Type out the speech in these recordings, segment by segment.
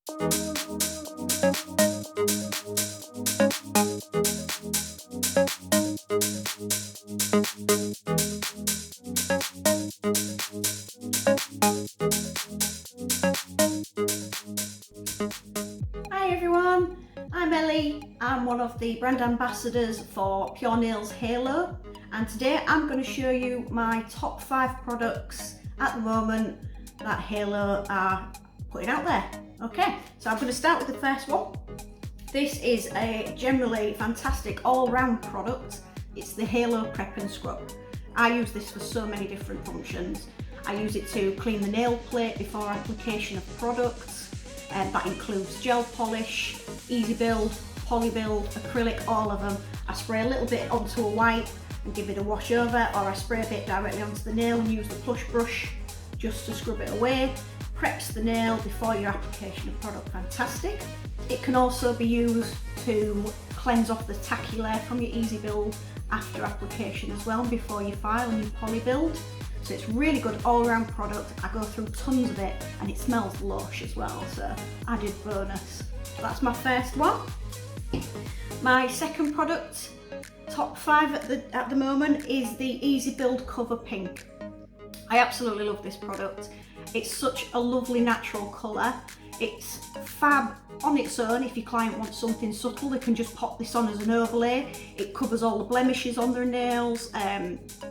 Hi everyone, I'm Ellie. I'm one of the brand ambassadors for Pure Nails Halo, and today I'm going to show you my top 5 products at the moment that Halo are putting out there. Okay, so I'm going to start with the first one. This is a generally fantastic all-round product. It's the Halo Prep and Scrub. I use this for so many different functions. I use it to clean the nail plate before application of products. That includes gel polish, easy build, PoliBuild, acrylic, all of them. I spray a little bit onto a wipe and give it a wash over, or I spray a bit directly onto the nail and use the plush brush just to scrub it away. Preps the nail before your application of product. Fantastic. It can also be used to cleanse off the tacky layer from your easy build after application as well, before you file and you PoliBuild. So it's really good all-round product. I go through tons of it and it smells lush as well, so added bonus. So that's my first one. My second product, top 5 at the moment, is the Easy Build Cover Pink. I absolutely love this product. It's such a lovely natural colour. It's fab on its own. If your client wants something subtle, they can just pop this on as an overlay. It covers all the blemishes on their nails,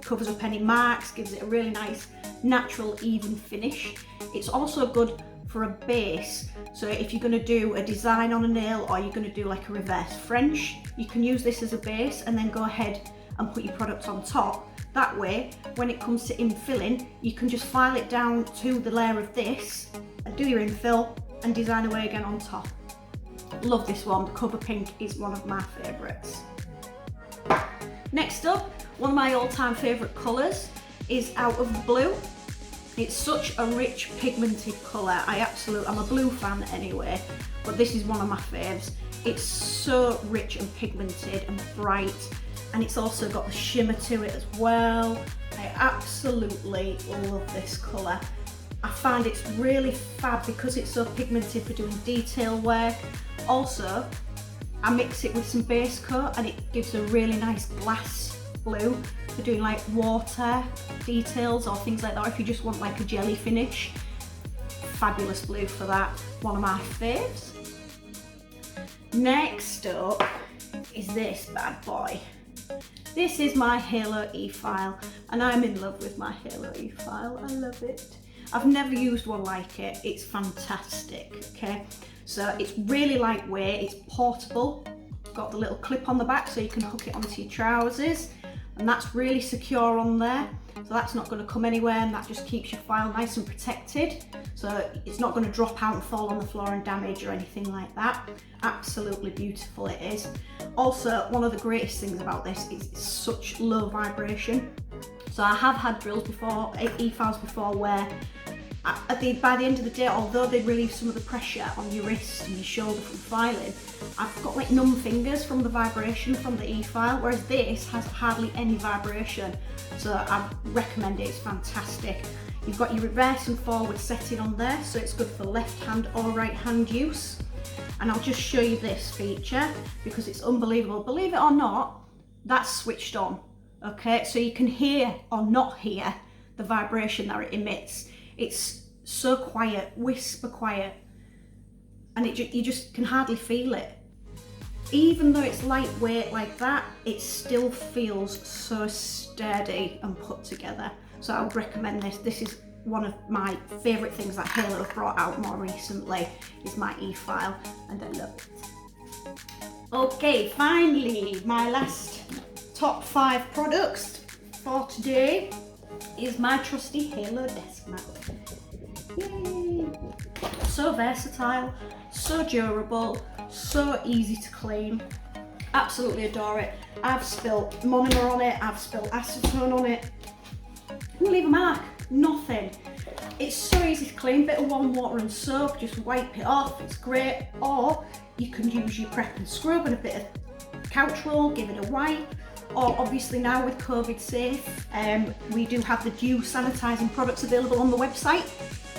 covers up any marks, gives it a really nice natural even finish. It's also good for a base, so if you're going to do a design on a nail or you're going to do like a reverse French, you can use this as a base and then go ahead and put your product on top. That way, when it comes to infilling, you can just file it down to the layer of this and do your infill and design away again on top. Love this one. The Cover Pink is one of my favourites. Next up, one of my all-time favourite colours is Out of the Blue. It's such a rich pigmented colour. I'm a blue fan anyway, but this is one of my faves. It's so rich and pigmented and bright, and it's also got the shimmer to it as well. I absolutely love this colour. I find it's really fab because it's so pigmented for doing detail work. Also, I mix it with some base coat and it gives a really nice glass blue for doing like water details or things like that, or if you just want like a jelly finish. Fabulous blue for that, one of my faves. Next up is this bad boy. This is my Halo Efile, and I'm in love with my Halo Efile. I love it. I've never used one like it. It's fantastic, okay? So it's really lightweight, it's portable. Got the little clip on the back so you can hook it onto your trousers, and that's really secure on there. So that's not going to come anywhere, and that just keeps your file nice and protected. So it's not going to drop out and fall on the floor and damage or anything like that. Absolutely beautiful it is. Also, one of the greatest things about this is it's such low vibration. So I have had drills before, Efiles before, where by the end of the day, although they relieve some of the pressure on your wrist and your shoulder from filing, I've got like numb fingers from the vibration from the Efile, whereas this has hardly any vibration. So I recommend it, it's fantastic. You've got your reverse and forward setting on there, so it's good for left hand or right hand use. And I'll just show you this feature because it's unbelievable. Believe it or not, that's switched on. Okay, so you can hear or not hear the vibration that it emits. It's so quiet, whisper quiet, and you just can hardly feel it. Even though it's lightweight like that, it still feels so sturdy and put together. So I would recommend this. This is one of my favourite things that Halo have brought out more recently, is my Efile, and I love it. Okay, finally, my last top 5 products for today is my trusty Halo desk mat. Yay! So versatile, so durable, so easy to clean. Absolutely adore it. I've spilt monomer on it, I've spilt acetone on it. Won't leave a mark, nothing. It's so easy to clean, bit of warm water and soap, just wipe it off, it's great. Or you can use your prep and scrub and a bit of couch roll, give it a wipe. Or obviously now with COVID safe, we do have the dew sanitising products available on the website.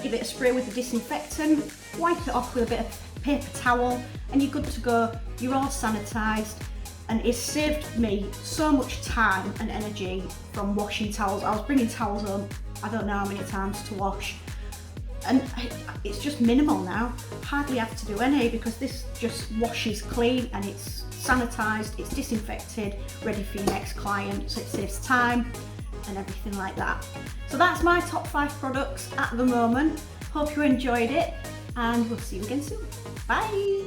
Give it a spray with the disinfectant, wipe it off with a bit of paper towel, and you're good to go. You're all sanitised, and it's saved me so much time and energy from washing towels. I was bringing towels home, I don't know how many times to wash, and it's just minimal now. Hardly have to do any, because this just washes clean and it's sanitised, it's disinfected, ready for your next client, so it saves time and everything like that. So that's my top 5 products at the moment. Hope you enjoyed it, and we'll see you again soon. Bye!